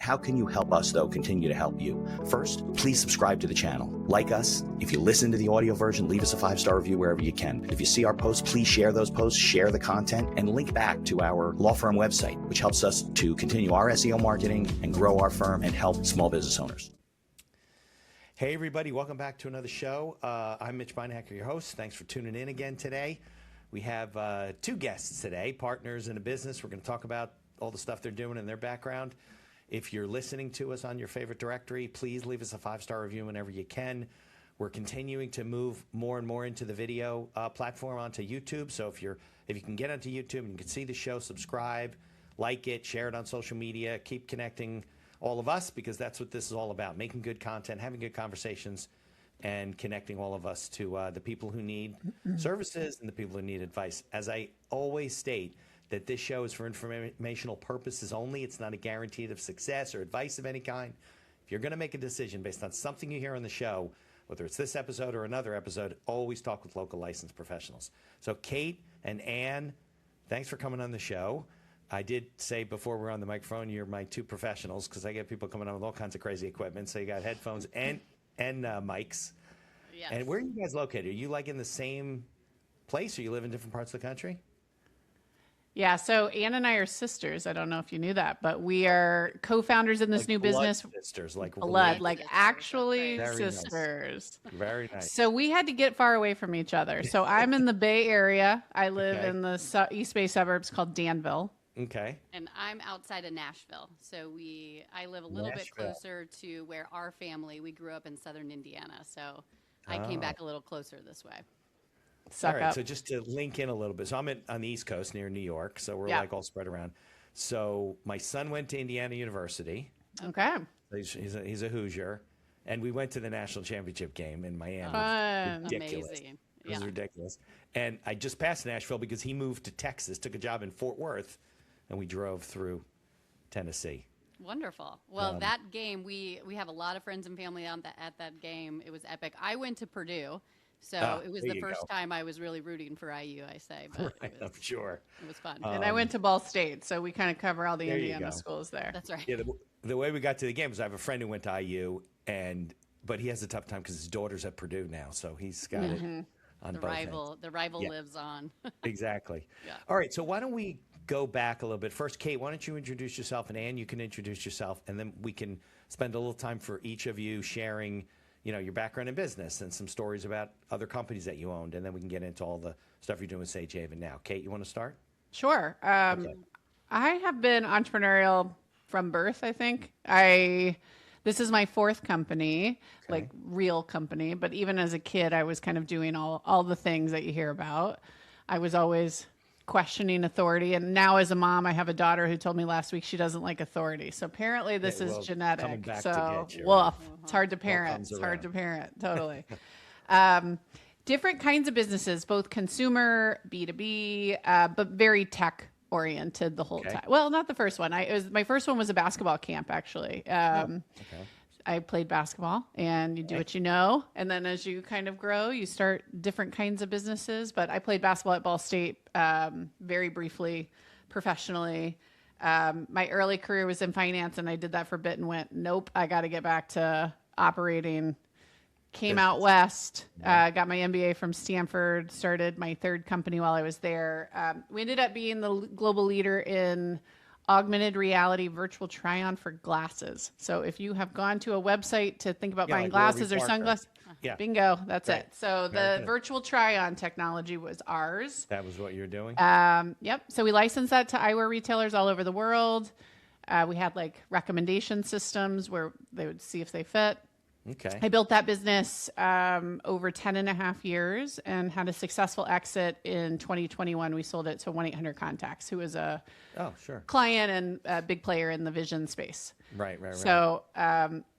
How can you help us, though, continue to help you? First, please subscribe to the channel. Like us. If you listen to the audio version, leave us a 5-star review wherever you can. If you see our posts, please share those posts, share the content, and link back to our law firm website, which helps us to continue our SEO marketing and grow our firm and help small business owners. Hey, everybody. Welcome back to another show. I'm Mitch Beinhacker, your host. Thanks for tuning in again today. We have two guests today, partners in a business. We're going to talk about all the stuff they're doing in their background. If you're listening to us on your favorite directory, please leave us a 5-star review whenever you can. We're continuing to move more and more into the video platform onto YouTube. So if you can get onto YouTube and you can see the show, subscribe, like it, share it on social media, keep connecting all of us, because that's what this is all about, making good content, having good conversations, and connecting all of us to the people who need services and the people who need advice. As I always state, that this show is for informational purposes only. It's not a guarantee of success or advice of any kind. If you're going to make a decision based on something you hear on the show, whether it's this episode or another episode, always talk with local licensed professionals. So Kate and Anne, thanks for coming on the show. I did say before we're on the microphone, you're my two professionals, because I get people coming on with all kinds of crazy equipment. So you got headphones and mics. Yes. And where are you guys located? Are you like in the same place, or you live in different parts of the country? Yeah, so Anne and I are sisters. I don't know if you knew that, but we are co-founders in this Like new blood business. sisters, like Blood, blood. like actually Very nice. sisters. Very nice. So we had to get far away from each other. So I'm in the Bay Area. I live Okay. in the East Bay suburbs called Danville. Okay. And I'm outside of Nashville. So I live a little bit Nashville. closer to where our family, we grew up in southern Indiana. So I came back a little closer this way. Suck All right, up. so just to link in a little bit. So I'm on the East Coast near New York, so we're Yeah. like all spread around. So my son went to Indiana University. Okay. He's a Hoosier. And we went to the national championship game in Miami. Fun. Ridiculous. Amazing. It was Yeah. ridiculous. And I just passed Nashville because he moved to Texas, took a job in Fort Worth, and we drove through Tennessee. Wonderful. Well, that game, we have a lot of friends and family at that game. It was epic. I went to Purdue. So it was there the you first go. time I was really rooting for IU, I say. But Right, I'm sure. it was fun. And I went to Ball State, so we kind of cover all the There you Indiana go. schools there. That's right. Yeah, the way we got to the game was I have a friend who went to IU, but he has a tough time because his daughter's at Purdue now, so he's got it on The both rival, ends. the rival Yeah. lives on. Exactly. Yeah. All right, so why don't we go back a little bit. First, Kate, why don't you introduce yourself, and Anne, you can introduce yourself, and then we can spend a little time for each of you sharing, your background in business and some stories about other companies that you owned, and then we can get into all the stuff you're doing with Sagehaven now. Kate, you want to start? Sure. Okay. I have been entrepreneurial from birth, I think. This is my fourth company, like real company, but even as a kid, I was kind of doing all the things that you hear about. I was always questioning authority, and now as a mom, I have a daughter who told me last week she doesn't like authority. So apparently this is coming genetic. back to So get you, well, right? it's hard to parent. comes It's hard to around. parent, totally. Different kinds of businesses, both consumer, B2B, but very tech oriented the whole Okay. time. Well, not the first one. My first one was a basketball camp, actually. Okay. I played basketball, and you do what you know. And then as you kind of grow, you start different kinds of businesses. But I played basketball at Ball State very briefly, professionally. My early career was in finance, and I did that for a bit and went, nope, I got to get back to operating. Came out west, got my MBA from Stanford, started my third company while I was there. We ended up being the global leader in augmented reality virtual try-on for glasses. So if you have gone to a website to think about Yeah, buying like Warby glasses or Parker. sunglasses, Yeah. bingo, that's Right. it. So Very the good. virtual try-on technology was ours. That was what you were doing? Yep. So we licensed that to eyewear retailers all over the world. We had like recommendation systems where they would see if they fit. Okay. I built that business over 10 and a half years and had a successful exit in 2021. We sold it to 1-800-CONTACTS, who was a Oh, sure. client and a big player in the vision space. Right. So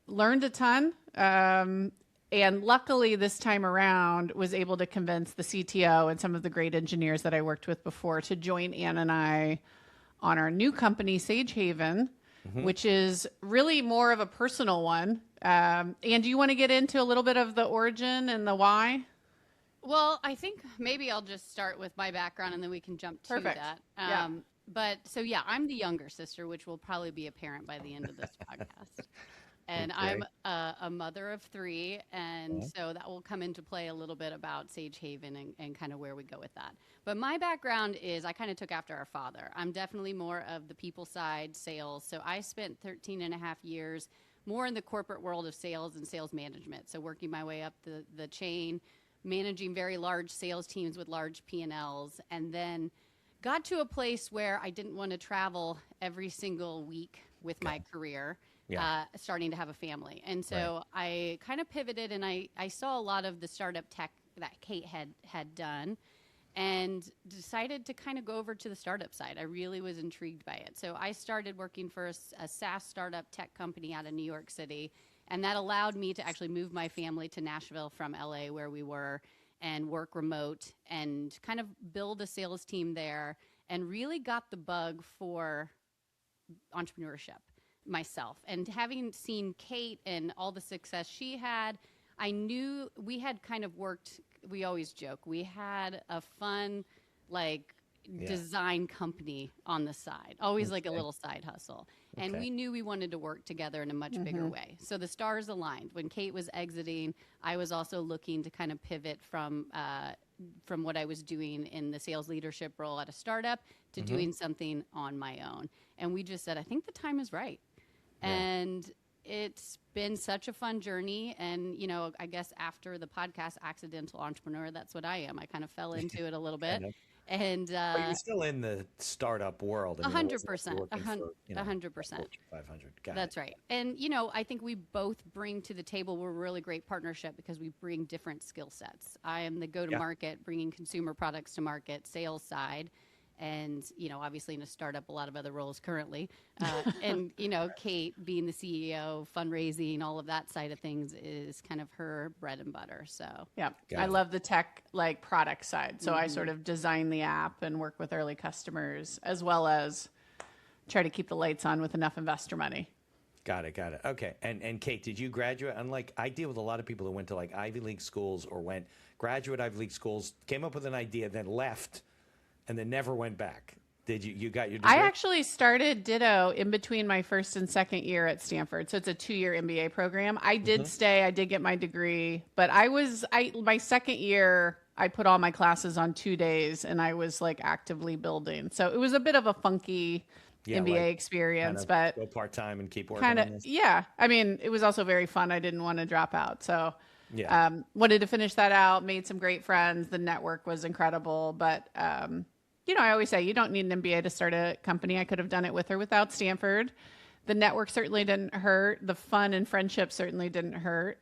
learned a ton. And luckily this time around was able to convince the CTO and some of the great engineers that I worked with before to join Anne and I on our new company, Sagehaven, which is really more of a personal one. And do you want to get into a little bit of the origin and the why? Well, I think maybe I'll just start with my background and then we can jump to Perfect. that. Yeah. But so, yeah, I'm the younger sister, which will probably be apparent by the end of this podcast. And Okay. I'm a mother of 3. And so that will come into play a little bit about Sagehaven and kind of where we go with that. But my background is I kind of took after our father. I'm definitely more of the people side, sales. So I spent 13 and a half years more in the corporate world of sales and sales management. So working my way up the chain, managing very large sales teams with large P&Ls, and then got to a place where I didn't want to travel every single week with my career. Yeah. Starting to have a family. And so I kind of pivoted, and I saw a lot of the startup tech that Kate had done and decided to kind of go over to the startup side. I really was intrigued by it. So I started working for a SaaS startup tech company out of New York City, and that allowed me to actually move my family to Nashville from LA, where we were, and work remote and kind of build a sales team there, and really got the bug for entrepreneurship myself. And having seen Kate and all the success she had, I knew we had kind of worked, we always joke, we had a fun, like, design company on the side, always like a little side hustle. And we knew we wanted to work together in a much bigger way. So the stars aligned. When Kate was exiting, I was also looking to kind of pivot from what I was doing in the sales leadership role at a startup to doing something on my own. And we just said, I think the time is right. And it's been such a fun journey. And, you know, I guess after the podcast, Accidental Entrepreneur, that's what I am. I kind of fell into it a little bit. And But you're still in the startup world. I mean, it wasn't 100%, like you're working for, you know, 100%. Fortune 500. Got That's right. And, you know, I think we both bring to the table, we're a really great partnership because we bring different skill sets. I am the go-to-market, bringing consumer products to market, sales side. And, you know, obviously in a startup, a lot of other roles currently. And, you know, Kate being the CEO, fundraising, all of that side of things is kind of her bread and butter. So, Yeah. Got I it. love the tech, like, product side. So I sort of design the app and work with early customers, as well as try to keep the lights on with enough investor money. Got it. Okay. And Kate, did you graduate? Unlike, I deal with a lot of people who went to like Ivy League schools or went graduate Ivy League schools, came up with an idea, then left, and then never went back. Did you got your degree? I actually started ditto in between my first and second year at Stanford. So it's a 2-year MBA program. I did stay, I did get my degree, but my second year, I put all my classes on 2 days and I was like actively building. So it was a bit of a funky MBA like, experience, kind of but go part-time and keep working kind on of, this? yeah. I mean, it was also very fun. I didn't want to drop out. So Yeah. wanted to finish that out, made some great friends. The network was incredible, but, you know, I always say you don't need an MBA to start a company. I could have done it with or without Stanford. The network certainly didn't hurt. The fun and friendship certainly didn't hurt.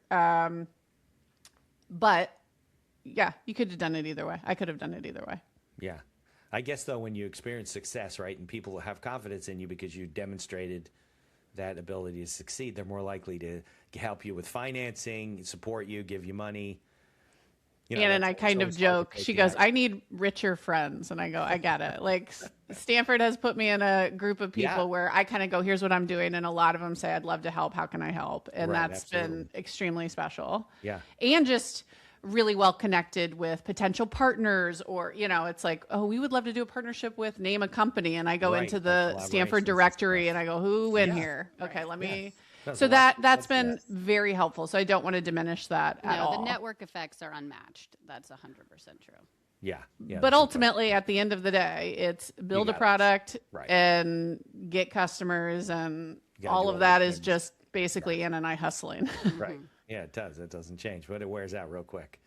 But yeah, you could have done it either way. I could have done it either way. Yeah. I guess, though, when you experience success, right, and people have confidence in you because you demonstrated that ability to succeed, they're more likely to help you with financing, support you, give you money. You know, And I that's kind of always hard to joke. take She the goes, action. I need richer friends. And I go, I get it. Like Stanford has put me in a group of people Yeah. where I kind of go, here's what I'm doing. And a lot of them say, I'd love to help. How can I help? And Right, that's absolutely. been extremely special. Yeah. And just really well connected with potential partners, or, you know, it's like, oh, we would love to do a partnership with name a company. And I go Right, into like the Stanford collaborations and directory stuff. and I go, who in Yeah. here? Okay, let me. There's So a lot that's to been that. very helpful. So I don't want to diminish that at no, all. the network effects are unmatched. That's 100% true. Yeah. Yeah. But that's ultimately, at the end of the day, it's build a got it. product Right. and get customers, and gotta all do of all that those is things. just basically Ann and I hustling. Right. Yeah, it does. It doesn't change, but it wears out real quick.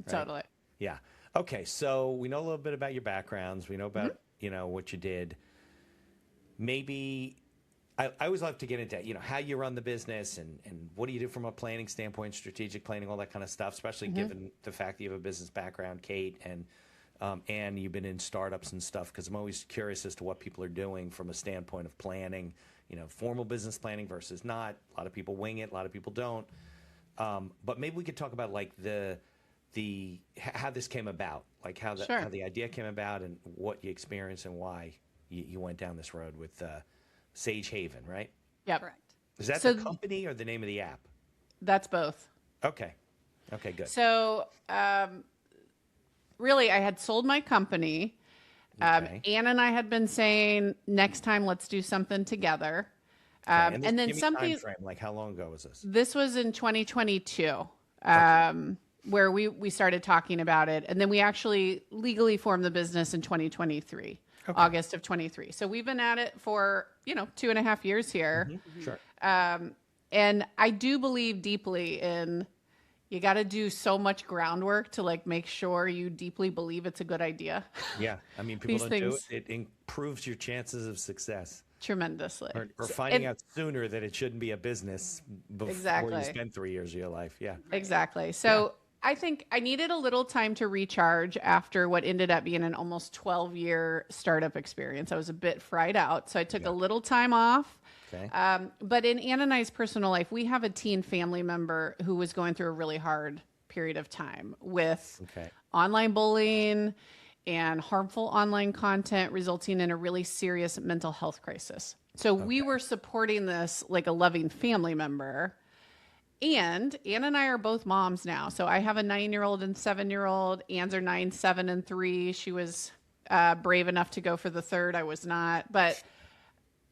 Totally. Yeah. Okay. So we know a little bit about your backgrounds. We know about, you know, what you did. Maybe I always love to get into, you know, how you run the business and what do you do from a planning standpoint, strategic planning, all that kind of stuff, especially given the fact that you have a business background, Kate, and Anne, you've been in startups and stuff, because I'm always curious as to what people are doing from a standpoint of planning, you know, formal business planning versus not. A lot of people wing it. A lot of people don't. But maybe we could talk about like how this came about, like how Sure. the idea came about and what you experienced and why you went down this road with Sagehaven, right? Yep. Correct. Is that So- the company or the name of the app? That's both. Okay. Okay, good. So, really, I had sold my company. Okay. Anne and I had been saying next time let's do something together. Okay. And then give me something, time frame, like how long ago was this? this was in 2022, where we started talking about it. And then we actually legally formed the business in 2023, August of 23. So we've been at it for, 2.5 years here. Sure. And I do believe deeply in, you got to do so much groundwork to like make sure you deeply believe it's a good idea. Yeah. I mean, people These don't do things- it. It improves your chances of success. Tremendously. Or finding out sooner that it shouldn't be a business before Exactly. you spend 3 years of your life. Yeah. Exactly. So I think I needed a little time to recharge after what ended up being an almost 12-year startup experience. I was a bit fried out. So I took a little time off. Okay. But in Anne and I's personal life, we have a teen family member who was going through a really hard period of time with online bullying and harmful online content resulting in a really serious mental health crisis. So we were supporting this like a loving family member. And Anne and I are both moms now. So I have a 9-year-old and 7-year-old. Anne's are 9, 7, and 3. She was brave enough to go for the third. I was not. But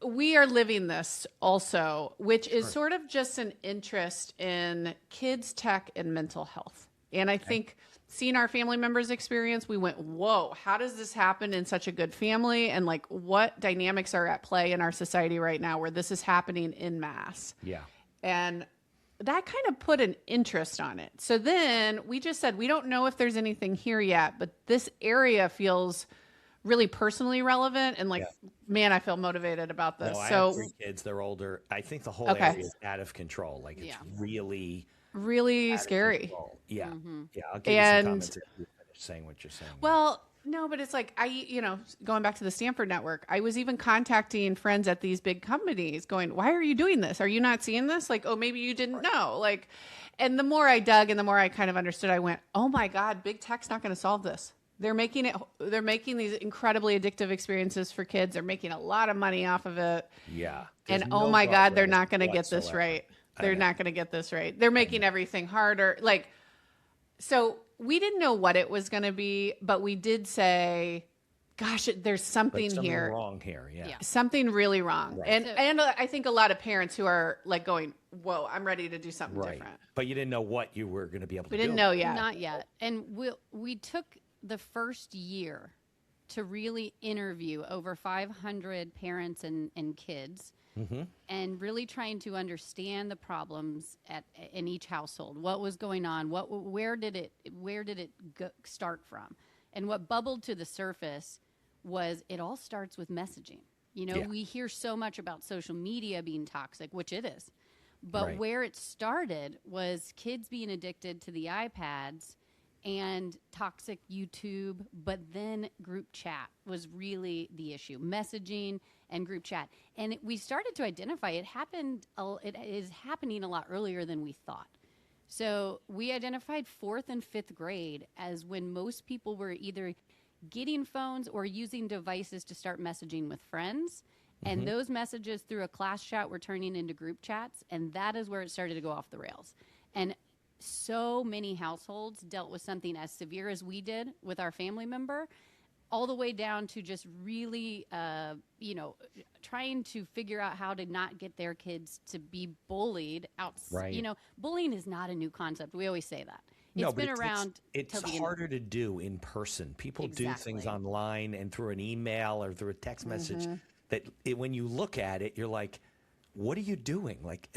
we are living this also, which is sort of just an interest in kids, tech, and mental health. And I think seeing our family members' experience, we went, whoa, how does this happen in such a good family? And like, what dynamics are at play in our society right now where this is happening en masse? Yeah. And that kind of put an interest on it. So then we just said, we don't know if there's anything here yet, but this area feels really personally relevant. And like, man, I feel motivated about this. No, I so have 3 kids. They're older. I think the whole area is out of control. Like it's really scary. control. Yeah. Yeah. I'll give you And- some comments if you finish saying what you're saying. Well, no, but it's like going back to the Stanford network, I was even contacting friends at these big companies going, why are you doing this? Are you not seeing this? Like, oh, maybe you didn't know. Like, and the more I dug and the more I kind of understood, I went, oh my God, big tech's not going to solve this. They're making these incredibly addictive experiences for kids. They're making a lot of money off of it. yeah. And There's oh no my God, they're guardrails not going to get this whatsoever. right. I They're know. not going to get this right. They're making everything harder. Like, so we didn't know what it was going to be, but we did say, gosh, there's something Like something here. wrong here. Yeah. Something really wrong. Right. And I think a lot of parents who are like going, whoa, I'm ready to do something Right. different. But you didn't know what you were going to be able to We do. didn't know yet. Not yet. And we took the first year to really interview over 500 parents and kids and really trying to understand the problems in each household. What was going on? Where did it start from? And what bubbled to the surface was it all starts with messaging. We hear so much about social media being toxic, which it is. But where it started was kids being addicted to the iPads and toxic YouTube, but then group chat was really the issue. Messaging and group chat. And we started to identify it is happening a lot earlier than we thought. So we identified 4th and 5th grade as when most people were either getting phones or using devices to start messaging with friends. And those messages through a class chat were turning into group chats. And that is where it started to go off the rails. And so many households dealt with something as severe as we did with our family member, all the way down to just really, trying to figure out how to not get their kids to be bullied out. Right. Bullying is not a new concept. We always say that. No, It's but been around. It's till the end. harder to do in person. People do things Exactly. online and through an email or through a text message that when you look at it, you're like, what are you doing? Like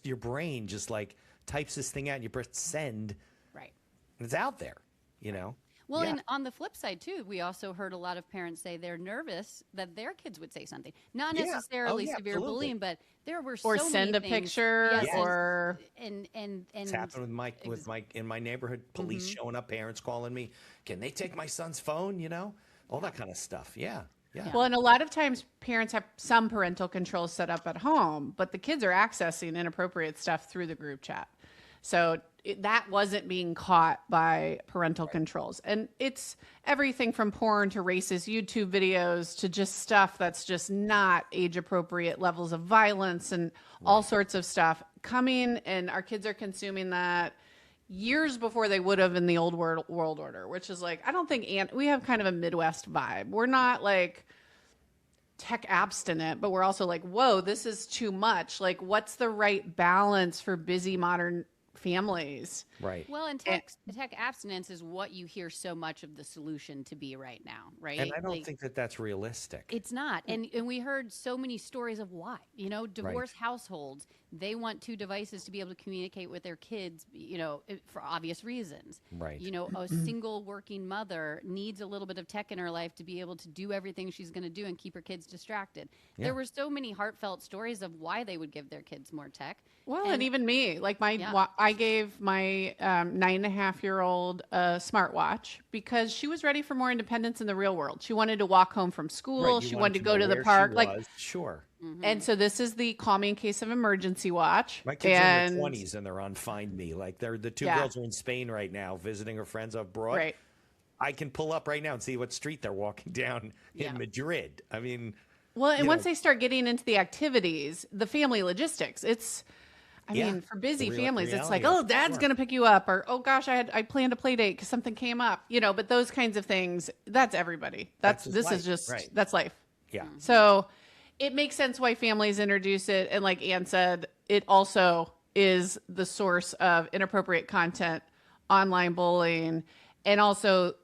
your brain just like types this thing out and you press send. Right. And it's out there, Well, Yeah. and on the flip side, too, we also heard a lot of parents say they're nervous that their kids would say something. Not Yeah. necessarily Oh, yeah, severe absolutely. bullying, but there were Or so send many a things. picture Yes, or and It's happened in my neighborhood, police showing up, parents calling me, can they take my son's phone? All that kind of stuff. Yeah. Yeah. well, and a lot of times parents have some parental controls set up at home, but the kids are accessing inappropriate stuff through the group chat. So that wasn't being caught by parental controls. And it's everything from porn to racist YouTube videos to just stuff that's just not age appropriate levels of violence and all sorts of stuff coming, and our kids are consuming that. years before they would have in the old world order, which is like, I don't think we have kind of a Midwest vibe. We're not like tech abstinent, but we're also like, whoa, this is too much. Like, what's the right balance for busy modern families? Right. Well, and tech abstinence is what you hear so much of the solution to be right now, right? And I don't think that that's realistic. It's not. And we heard so many stories of why. Divorced households, they want two devices to be able to communicate with their kids, for obvious reasons. Right. A single working mother needs a little bit of tech in her life to be able to do everything she's going to do and keep her kids distracted. Yeah. There were so many heartfelt stories of why they would give their kids more tech. Well, and even me, like I gave my 9.5-year-old a smartwatch because she was ready for more independence in the real world. She wanted to walk home from school. She wanted to go to the park. Sure. Mm-hmm. And so this is the call me in case of emergency watch. My kids are in their 20s and they're on Find Me. Like the two girls are in Spain right now visiting her friends abroad. Right. I can pull up right now and see what street they're walking down in Madrid. I mean, well, and once they start getting into the activities, the family logistics, I mean, for busy families, it's like, oh, dad's going to pick you up, or, oh gosh, I planned a play date because something came up, but those kinds of things, that's everybody. That's life. Yeah. So it makes sense why families introduce it. And like Anne said, it also is the source of inappropriate content, online bullying, and also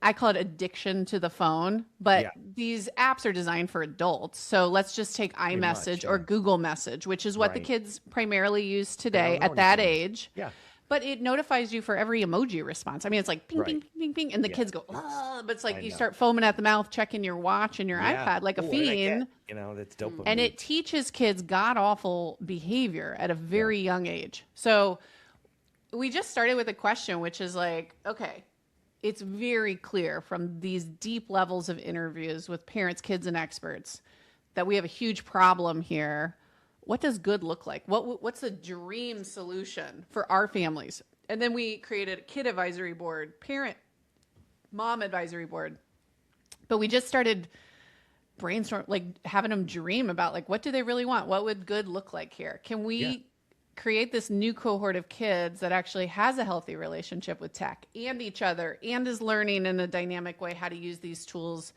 I call it addiction to the phone, but these apps are designed for adults. So let's just take iMessage or Google Message, which is what the kids primarily use today at that age. Yeah. But it notifies you for every emoji response. I mean, it's like ping, ping, ping, ping, ping. And the kids go, oh, but it's like you start foaming at the mouth, checking your watch and your iPad like a fiend. That's dopamine. And it teaches kids god-awful behavior at a very young age. So we just started with a question, which is like, okay, it's very clear from these deep levels of interviews with parents, kids, and experts that we have a huge problem here. What does good look like? What's the dream solution for our families? And then we created a kid advisory board, parent, mom advisory board. But we just started brainstorm, like having them dream about like, what do they really want? What would good look like here? Can we create this new cohort of kids that actually has a healthy relationship with tech and each other and is learning in a dynamic way how to use these tools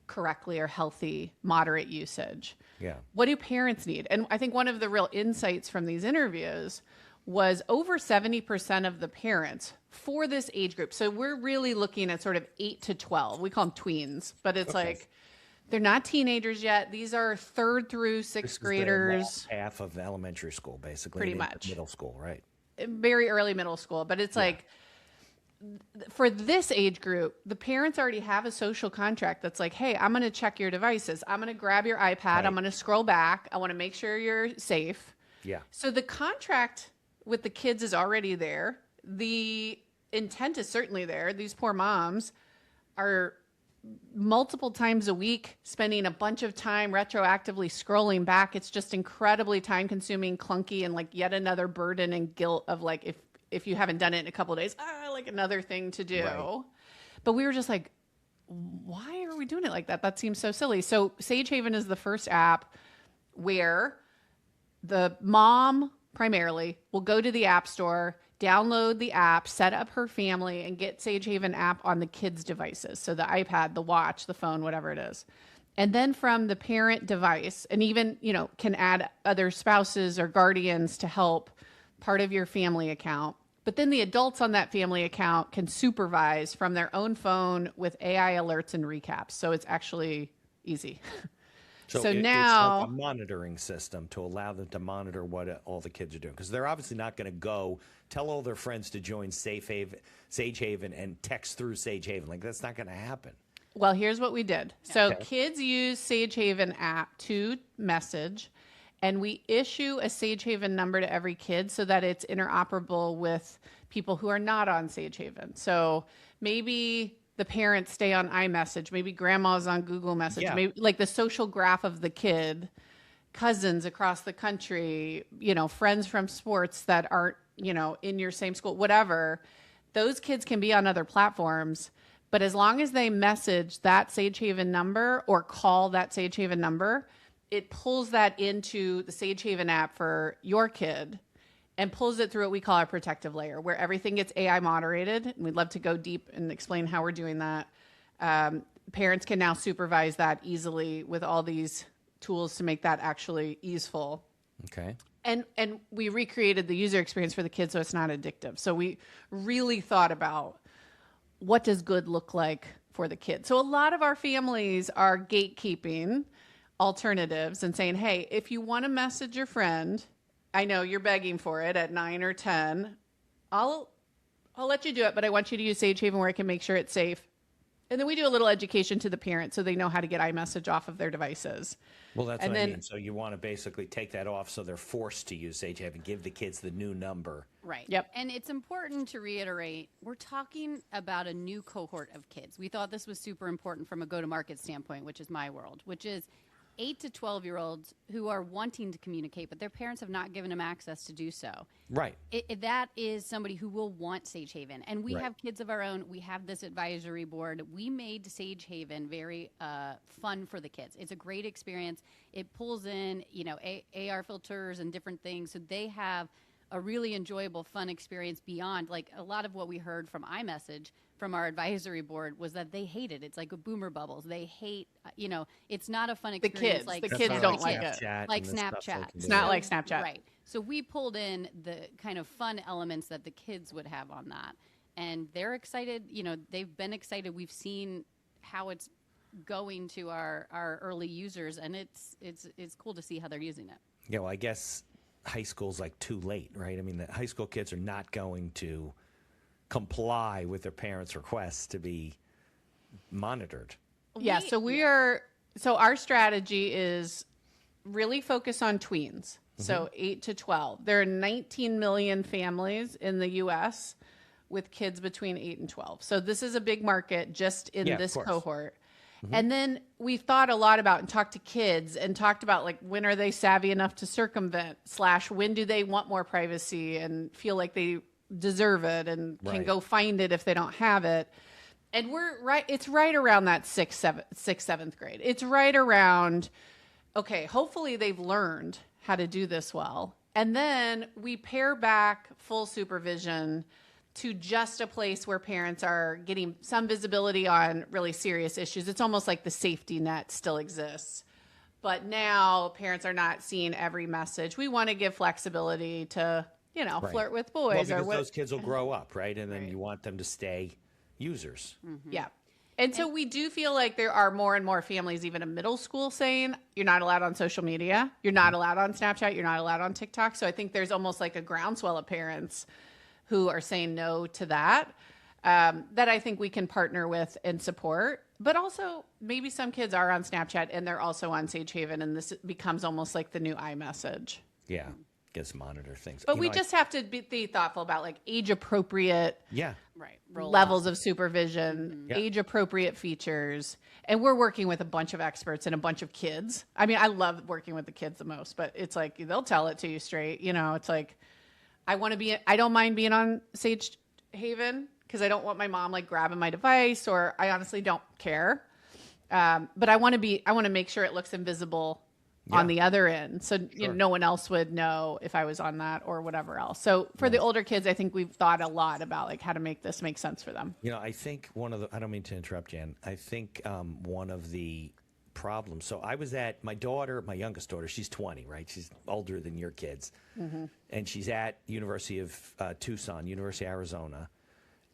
correctly or healthy, moderate usage? Yeah. What do parents need? And I think one of the real insights from these interviews was over 70% of the parents for this age group. So we're really looking at sort of 8 to 12. We call them tweens, but it's like they're not teenagers yet. These are 3rd through 6th graders. Half of elementary school, basically. Pretty much. Middle school, right? Very early middle school. But it's like, for this age group, the parents already have a social contract that's like, hey, I'm going to check your devices. I'm going to grab your iPad. Right. I'm going to scroll back. I want to make sure you're safe. Yeah. So the contract with the kids is already there. The intent is certainly there. These poor moms are multiple times a week spending a bunch of time retroactively scrolling back. It's just incredibly time consuming, clunky, and like yet another burden and guilt of like, if you haven't done it in a couple of days, like another thing to do. Right. But we were just like, why are we doing it like that? That seems so silly. So Sagehaven is the first app where the mom primarily will go to the app store, download the app, set up her family, and get Sagehaven app on the kids' devices. So the iPad, the watch, the phone, whatever it is. And then from the parent device, and even, can add other spouses or guardians to help part of your family account. But then the adults on that family account can supervise from their own phone with AI alerts and recaps. So it's actually easy. So now it's like a monitoring system to allow them to monitor what all the kids are doing. Because they're obviously not going to go tell all their friends to join Sagehaven and text through Sagehaven. Like, that's not going to happen. Well, here's what we did. So kids use Sagehaven app to message. And we issue a Sagehaven number to every kid so that it's interoperable with people who are not on Sagehaven. So maybe the parents stay on iMessage, maybe grandma's on Google Message, maybe like the social graph of the kid, cousins across the country, friends from sports that aren't, in your same school, whatever. Those kids can be on other platforms, but as long as they message that Sagehaven number or call that Sagehaven number, it pulls that into the Sagehaven app for your kid. and pulls it through what we call our protective layer, where everything gets AI moderated. We'd love to go deep and explain how we're doing that. Parents can now supervise that easily with all these tools to make that actually easeful. Okay. And we recreated the user experience for the kids so it's not addictive. So we really thought about what does good look like for the kids. So a lot of our families are gatekeeping alternatives and saying, hey, if you want to message your friend, I know you're begging for it at 9 or 10, I'll let you do it, but I want you to use Sagehaven where I can make sure it's safe. And then we do a little education to the parents so they know how to get iMessage off of their devices. Well, that's And what I then- mean. So you want to basically take that off so they're forced to use Sagehaven, give the kids the new number. Right. Yep. And it's important to reiterate, we're talking about a new cohort of kids. We thought this was super important from a go-to-market standpoint, which is my world, which is 8 to 12-year-olds who are wanting to communicate, but their parents have not given them access to do so. Right. That is somebody who will want Sagehaven. And we Right. have kids of our own. We have this advisory board. We made Sagehaven very fun for the kids. It's a great experience. It pulls in, AR filters and different things. So they have a really enjoyable, fun experience beyond, like a lot of what we heard from iMessage from our advisory board was that they hate it. It's like a boomer bubbles. They hate, it's not a fun The experience. kids, like the That's kids not don't like like it. Snapchat Like and the stuff they Snapchat. can It's do. not like Snapchat. Right. So we pulled in the kind of fun elements that the kids would have on that. And they're excited. They've been excited. We've seen how it's going to our early users, and it's cool to see how they're using it. Yeah, well, I guess high school's like too late, right? I mean, the high school kids are not going to comply with their parents' requests to be monitored. Yeah, so our strategy is really focus on tweens. So 8 to 12. There are 19 million families in the US with kids between 8 and 12. So this is a big market just in Yeah, of this course. cohort. And then we've thought a lot about and talked to kids and talked about like when are they savvy enough to circumvent / when do they want more privacy and feel like they deserve it and can Right. go find it if they don't have it. And it's right around that sixth, seventh grade. It's right around, okay, hopefully they've learned how to do this well. And then we pair back full supervision to just a place where parents are getting some visibility on really serious issues. It's almost like the safety net still exists. But now parents are not seeing every message. We want to give flexibility to, Right. flirt with Well, boys because or what. those kids will grow up, right? And then Right. you want them to stay users. Yeah. And so we do feel like there are more and more families, even in middle school, saying you're not allowed on social media. You're not allowed on Snapchat. You're not allowed on TikTok. So I think there's almost like a groundswell of parents who are saying no to that, that I think we can partner with and support. But also maybe some kids are on Snapchat and they're also on Sagehaven, and this becomes almost like the new iMessage. Yeah. Gets monitor things. But You we know, just have to be thoughtful about like age appropriate Yeah. Right. levels of supervision, Yeah. age appropriate features. And we're working with a bunch of experts and a bunch of kids. I mean, I love working with the kids the most, but it's like they'll tell it to you straight. It's like I don't mind being on Sagehaven because I don't want my mom like grabbing my device, or I honestly don't care. But I want to make sure it looks invisible on the other end. So no one else would know if I was on that or whatever else. So for the older kids, I think we've thought a lot about like how to make this make sense for them. I think I don't mean to interrupt, Jen. I think one of the problems, so I was at my youngest daughter, she's 20, right? She's older than your kids. And she's at University of Tucson, University of Arizona.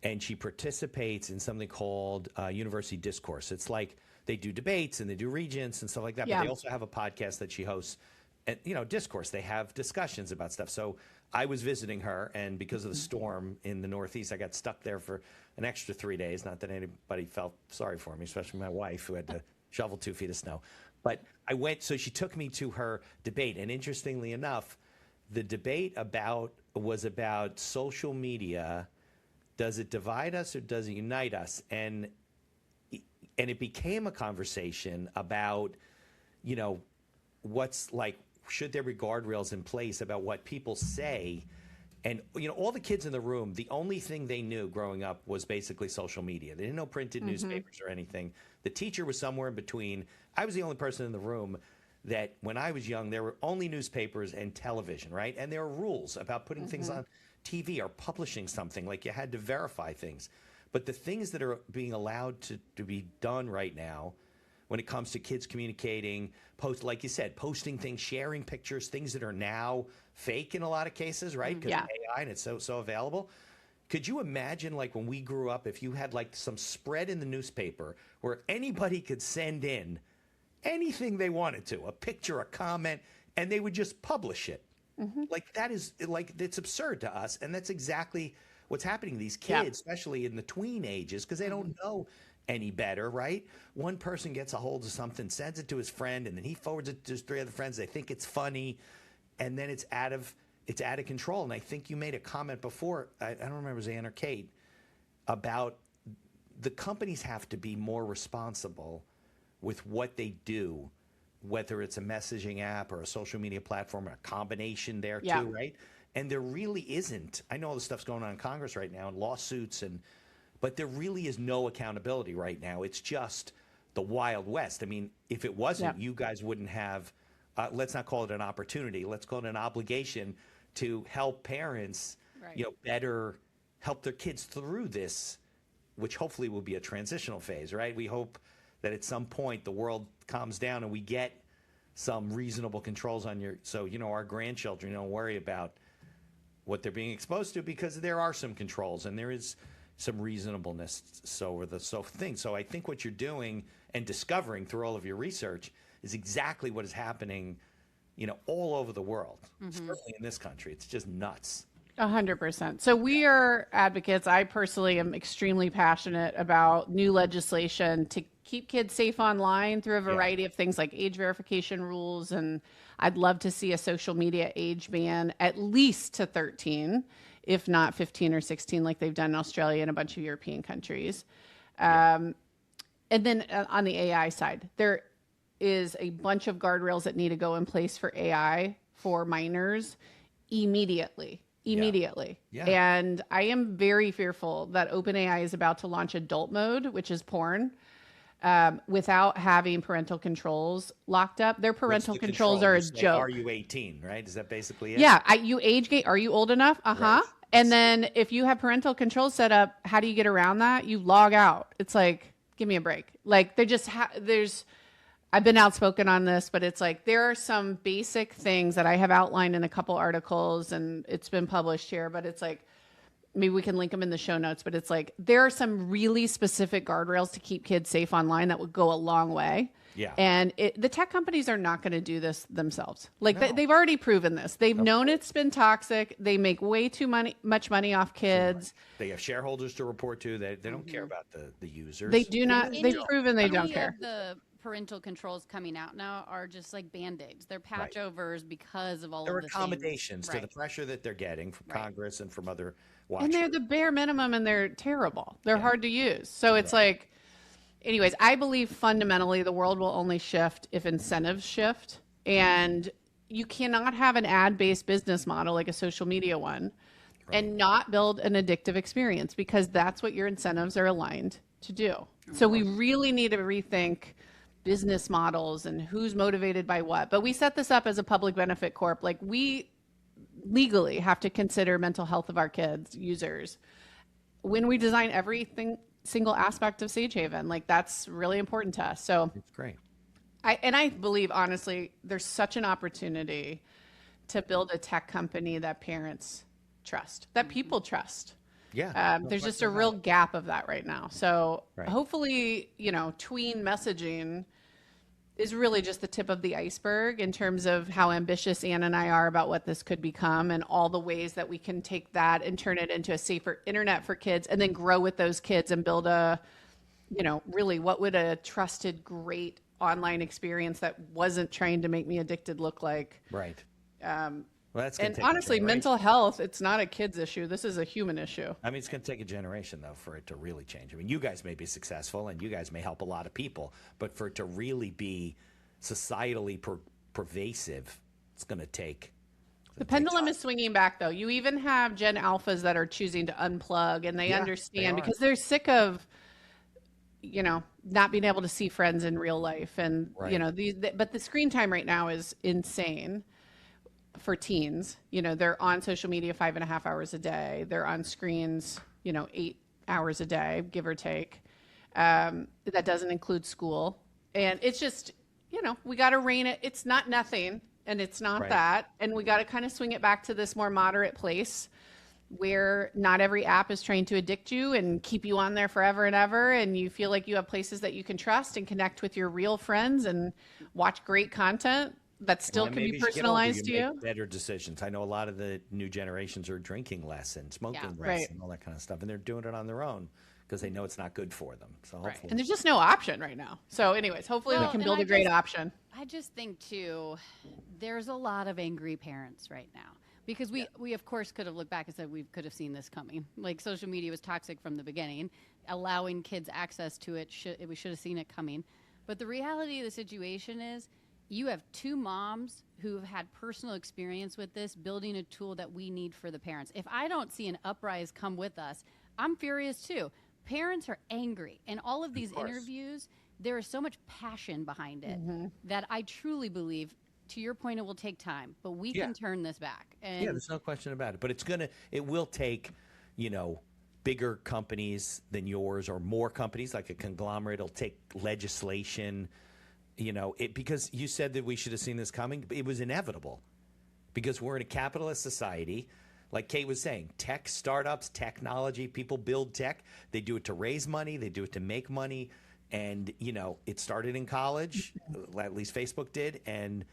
And she participates in something called University Discourse. It's like they do debates and they do regents and stuff like that. Yeah. But they also have a podcast that she hosts. And, Discourse, they have discussions about stuff. So I was visiting her, and because of the storm in the Northeast, I got stuck there for an extra 3 days. Not that anybody felt sorry for me, especially my wife, who had to shovel 2 feet of snow. But I went, so she took me to her debate. And interestingly enough, the debate was about social media. Does it divide us or does it unite us? And it became a conversation about, what's like, should there be guardrails in place about what people say? And, all the kids in the room, the only thing they knew growing up was basically social media. They didn't know printed newspapers or anything. The teacher was somewhere in between. I was the only person in the room that when I was young, there were only newspapers and television, right? And there were rules about putting things on TV or publishing something, like you had to verify things. But the things that are being allowed to be done right now, when it comes to kids communicating, like you said, posting things, sharing pictures, things that are now fake in a lot of cases, right? Because of AI and it's so available. Could you imagine, like, when we grew up, if you had like some spread in the newspaper where anybody could send in anything they wanted to, a picture, a comment, and they would just publish it? Like, that is, like, it's absurd to us. And that's exactly what's happening to these kids, especially in the tween ages, because they don't know any better, right? One person gets a hold of something, sends it to his friend, and then he forwards it to his 3 other friends. They think it's funny, and then it's out of control. And I think you made a comment before, I don't remember if it was Anne or Kate, about the companies have to be more responsible with what they do, whether it's a messaging app or a social media platform, or a combination there too, right? And there really isn't. I know all this stuff's going on in Congress right now, and lawsuits, but there really is no accountability right now. It's just the Wild West. I mean, if it wasn't, you guys wouldn't have, let's not call it an opportunity, let's call it an obligation to help parents, better help their kids through this, which hopefully will be a transitional phase, right? We hope that at some point the world calms down and we get some reasonable controls on so our grandchildren don't worry about what they're being exposed to, because there are some controls and there is some reasonableness thing. So I think what you're doing and discovering through all of your research is exactly what is happening, all over the world, certainly in this country. It's just nuts. 100%. So we are advocates. I personally am extremely passionate about new legislation to keep kids safe online through a variety of things like age verification rules. And I'd love to see a social media age ban at least to 13, if not 15 or 16, like they've done in Australia and a bunch of European countries. And then on the AI side, there is a bunch of guardrails that need to go in place for AI for minors immediately. And I am very fearful that OpenAI is about to launch adult mode, which is porn, without having parental controls locked up. Their parental controls are a joke. Are you 18, right? Is that basically it? Yeah. You age gate. Are you old enough? Right. And then if you have parental controls set up, how do you get around that? You log out. It's like, give me a break. Like, they just I've been outspoken on this, but it's like, there are some basic things that I have outlined in a couple articles and it's been published here, but it's like, maybe we can link them in the show notes, but it's like, there are some really specific guardrails to keep kids safe online that would go a long way. Yeah. And the tech companies are not going to do this themselves. Like, they've already proven this. They've known it's been toxic. They make way too much money off kids. They have shareholders to report to. They don't care about the users. They do not. They've proven they don't care. The parental controls coming out now are just like Band-Aids. They're patch overs because of all of the accommodations to the pressure that they're getting from Congress and from other watchers. And they're the bare minimum, and they're terrible. They're hard to use. So it's like, anyways, I believe fundamentally the world will only shift if incentives shift. And you cannot have an ad-based business model like a social media one and not build an addictive experience, because that's what your incentives are aligned to do. So we really need to rethink business models and who's motivated by what. But we set this up as a public benefit corp. Like, we legally have to consider mental health of our kids, users, when we design everything, single aspect of Sagehaven. Like, that's really important to us. So it's great. I believe, honestly, there's such an opportunity to build a tech company that parents trust, that people trust. Yeah. There's just a real gap of that right now. So hopefully, tween messaging is really just the tip of the iceberg in terms of how ambitious Anne and I are about what this could become, and all the ways that we can take that and turn it into a safer internet for kids, and then grow with those kids and build really what would a trusted, great online experience that wasn't trying to make me addicted look like. Right. Well, that's and honestly, mental health, it's not a kid's issue. This is a human issue. I mean, it's going to take a generation, though, for it to really change. I mean, you guys may be successful and you guys may help a lot of people, but for it to really be societally pervasive, it's going to take. The pendulum is swinging back, though. You even have Gen Alphas that are choosing to unplug, and they understand because they're sick of, not being able to see friends in real life. And, Right. but the screen time right now is insane for teens. They're on social media 5.5 hours a day. They're on screens, 8 hours a day, give or take. That doesn't include school. And it's just, we got to rein it. It's not nothing, and it's not Right. that. And we got to kind of swing it back to this more moderate place where not every app is trying to addict you and keep you on there forever and ever. And you feel like you have places that you can trust and connect with your real friends and watch great content that still And can maybe be as you get older, personalized to you you. make better decisions. I know a lot of the new generations are drinking less and smoking Yeah. less Right. and all that kind of stuff, and they're doing it on their own because they know it's not good for them. So Right. hopefully, And there's just no option right now. So anyways, hopefully we Well, can and build I a great just- option. I just think too, there's a lot of angry parents right now because we of course could have looked back and said we could have seen this coming. Like social media was toxic from the beginning, allowing kids access to it. We should have seen it coming. But the reality of the situation is, you have two moms who have had personal experience with this, building a tool that we need for the parents. If I don't see an uprise come with us, I'm furious too. Parents are angry. In all of these course. interviews, there is so much passion behind it Mm-hmm. that I truly believe, to your point, it will take time, but we Yeah. can turn this back. And yeah, there's no question about it. But it will take, bigger companies than yours or more companies like a conglomerate. It'll take legislation. Because you said that we should have seen this coming. It was inevitable because we're in a capitalist society. Like Kate was saying, tech startups, technology, people build tech. They do it to raise money. They do it to make money. And, it started in college, at least Facebook did, and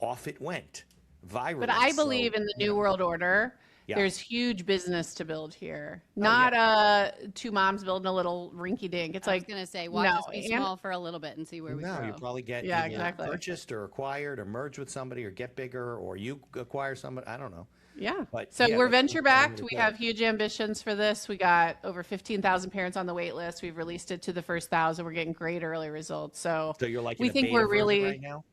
off it went viral. But I believe in the new world order. Yeah. There's huge business to build here. Not two moms building a little rinky dink. It's I was like, going to say, watch us be and- small for a little bit and see where we No, grow. you probably get Yeah, either exactly. purchased or acquired or merged with somebody or get bigger or you acquire somebody. I don't know. Yeah. But, So yeah, we're that's venture what I'm backed. gonna We do. have huge ambitions for this. We got over 15,000 parents on the wait list. We've released it to the first 1,000. We're getting great early results. So So you're like we in a think beta we're version really right now?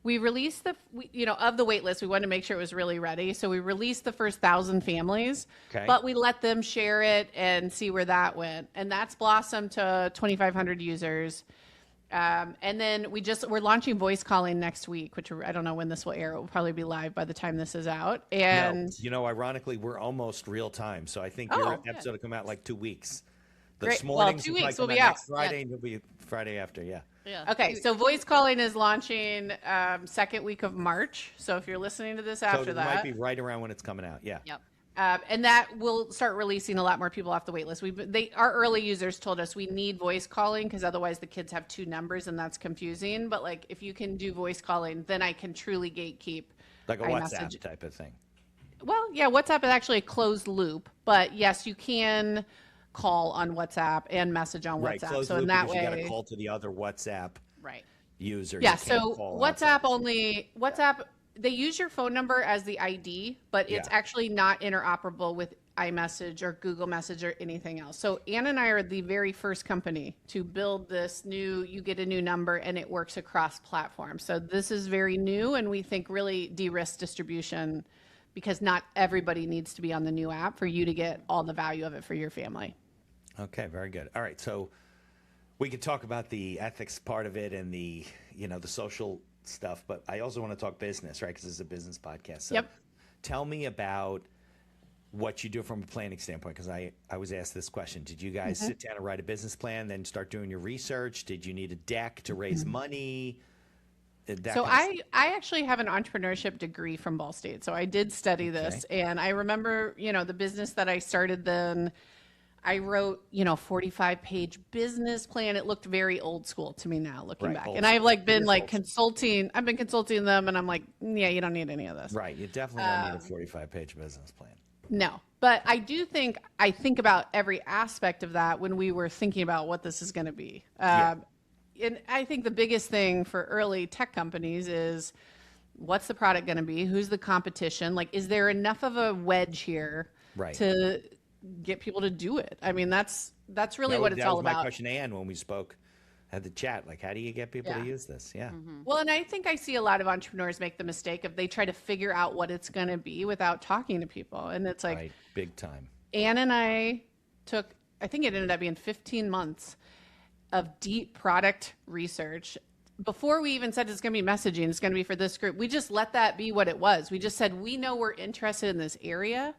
we released of the wait list. We wanted to make sure it was really ready. So we released the first 1,000 families, Okay. but we let them share it and see where that went. And that's blossomed to 2,500 users. And then we're launching voice calling next week, which I don't know when this will air. It will probably be live by the time this is out. And No, ironically, we're almost real time. So I think Oh, your good. episode will come out like 2 weeks. Great. This Well, morning, 2 weeks will be out. next Friday, and it'll be Friday after. Yeah. Yeah. okay, so voice calling is launching second week of March. So if you're listening to this So after it that, might be right around when it's coming out. Yeah. Yep. And that will start releasing a lot more people off the wait list. Our early users told us we need voice calling because otherwise the kids have two numbers and that's confusing. But like if you can do voice calling, then I can truly gatekeep Like a iMessage. WhatsApp type of thing. Well, yeah, WhatsApp is actually a closed loop, but yes, you can call on WhatsApp and message on Right. WhatsApp. Closed So loop in that because you got to way, call to the other WhatsApp Right. user. yeah. You can't So call WhatsApp outside. they use your phone number as the ID, but it's Yeah. actually not interoperable with iMessage or Google Message or anything else. So Anne and I are the very first company to build this you get a new number and it works across platforms. So this is very new and we think really de-risk distribution because not everybody needs to be on the new app for you to get all the value of it for your family. Okay, very good. All right, so we could talk about the ethics part of it and the social stuff, but I also want to talk business, right? Because this is a business podcast. So Yep. tell me about what you do from a planning standpoint, because I was asked this question. Did you guys sit down and write a business plan, then start doing your research? Did you need a deck to raise money? So I actually have an entrepreneurship degree from Ball State. So I did study this. And I remember, the business that I started then, I wrote, 45-page business plan. It looked very old school to me now looking Right, back. old And I've school. been It is like old school. consulting. I've been consulting them and I'm like, yeah, you don't need any of this. Right, you definitely don't need a 45-page business plan. No. But I think about every aspect of that when we were thinking about what this is going to be. And I think the biggest thing for early tech companies is what's the product going to be? Who's the competition? Like, is there enough of a wedge here Right. to get people to do it? I mean, that's really what it's all That was my about. question to Anne when we spoke, had the chat. Like, how do you get people to Yeah. use this? Yeah. Well, and I think I see a lot of entrepreneurs make the mistake of they try to figure out what it's going to be without talking to people. And it's like, Right, big time. Anne and I I think it ended up being 15 months of deep product research. Before we even said it's going to be messaging, it's going to be for this group, we just let that be what it was. We just said, we know we're interested in this area.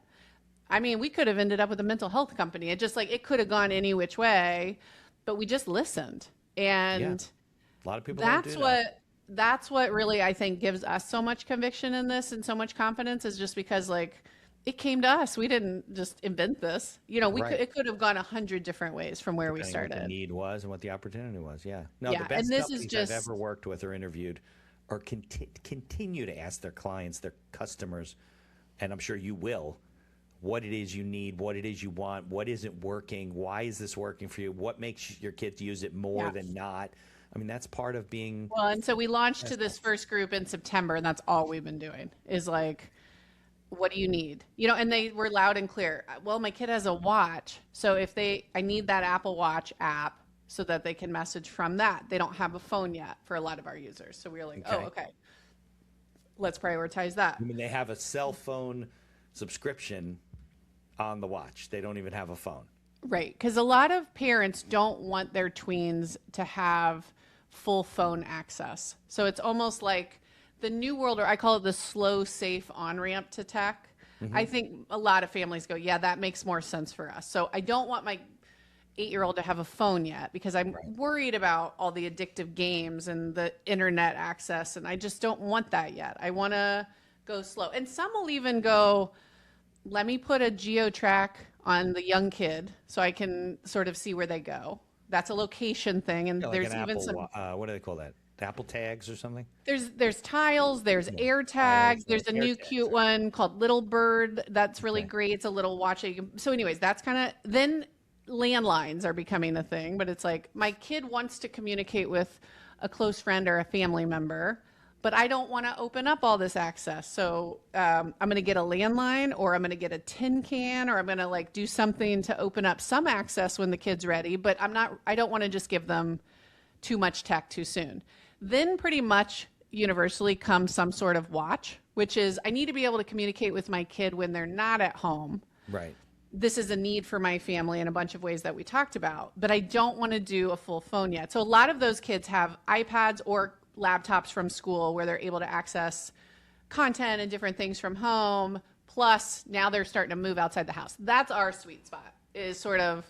I mean, we could have ended up with a mental health company. It just like, it could have gone any which way, but we just listened. And a lot of people don't do that. That's what really, I think, gives us so much conviction in this and so much confidence, is just because like it came to us. We didn't just invent this. You know, it could have gone 100 different ways from where we started. What the need was and what the opportunity was. Yeah. No, Yeah, the best and this companies is just- I've ever worked with or interviewed or continue to ask their clients, their customers, and I'm sure you will, what it is you need, what it is you want, what isn't working, why is this working for you, what makes your kids use it more than not. I mean, that's part of being. Well, and so we launched to this first group in September, and that's all we've been doing is like, what do you need? You know, and they were loud and clear. Well, my kid has a watch. So I need that Apple Watch app so that they can message from that. They don't have a phone yet for a lot of our users. So we were like, okay, let's prioritize that. I mean, they have a cell phone subscription on the watch. They don't even have a phone. Right. Because a lot of parents don't want their tweens to have full phone access. So it's almost like the new world, or I call it the slow, safe on-ramp to tech. I think a lot of families go, yeah, that makes more sense for us. So I don't want my 8-year-old to have a phone yet because I'm worried about all the addictive games and the internet access. And I just don't want that yet. I want to go slow. And some will even go, let me put a geo-track on the young kid so I can sort of see where they go. That's a location thing. And Like there's an even Apple, some, what do they call that? Apple tags or something? there's tiles, there's air tags, there's a new cute one called Little Bird. That's really great. It's a little watch. So anyways, that's kind of, then landlines are becoming a thing, but it's like my kid wants to communicate with a close friend or a family member, but I don't want to open up all this access. So I'm going to get a landline, or I'm going to get a tin can, or I'm going to like do something to open up some access when the kid's ready, but I don't want to just give them too much tech too soon. Then pretty much universally comes some sort of watch, which is I need to be able to communicate with my kid when they're not at home. Right. This is a need for my family in a bunch of ways that we talked about, but I don't want to do a full phone yet. So a lot of those kids have iPads or laptops from school where they're able to access content and different things from home. Plus now they're starting to move outside the house. That's our sweet spot, is sort of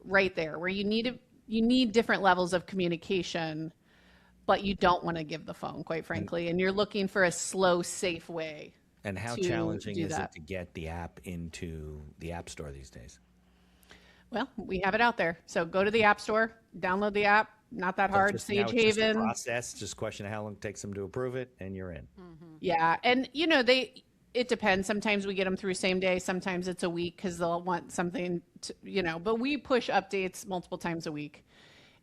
right there where you need different levels of communication, but you don't want to give the phone, quite frankly. And you're looking for a slow, safe way. And how challenging is it to get the app into the App Store these days? Well, we have it out there. So go to the App Store, download the app. Not that hard. Sagehaven. Process, just a question of how long it takes them to approve it, and you're in. Yeah. And, you know, it depends. Sometimes we get them through same day. Sometimes it's a week because they'll want something to, you know, but we push updates multiple times a week.